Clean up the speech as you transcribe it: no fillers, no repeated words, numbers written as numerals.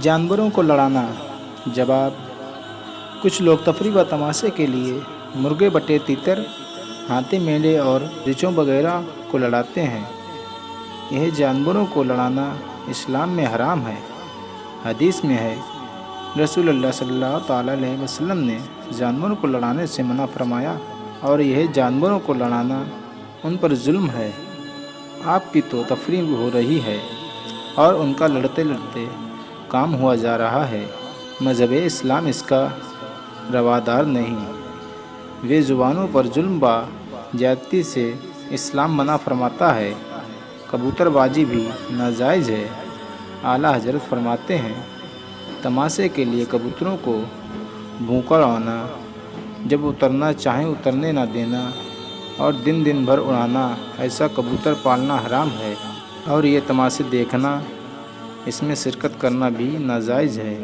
جانوروں کو لڑانا۔ جواب: کچھ لوگ تفریح و تماشے کے لیے مرغے، بٹے، تیتر، ہاتھی، مینڈھے اور ریچھوں وغیرہ کو لڑاتے ہیں۔ یہ جانوروں کو لڑانا اسلام میں حرام ہے۔ حدیث میں ہے، رسول اللہ صلی اللہ تعالیٰ علیہ وسلم نے جانوروں کو لڑانے سے منع فرمایا، اور یہ جانوروں کو لڑانا ان پر ظلم ہے۔ آپ کی تو تفریح ہو رہی ہے اور ان کا لڑتے لڑتے کام ہوا جا رہا ہے۔ مذہب اسلام اس کا روادار نہیں۔ بے زبانوں پر ظلم و زیادتی سے اسلام منع فرماتا ہے۔ کبوتر بازی بھی ناجائز ہے۔ اعلیٰ حضرت فرماتے ہیں، تماشے کے لیے کبوتروں کو بھونکا اڑانا، جب اترنا چاہیں اترنے نہ دینا، اور دن دن بھر اڑانا، ایسا کبوتر پالنا حرام ہے، اور یہ تماشے دیکھنا، اس میں شرکت کرنا بھی ناجائز ہے۔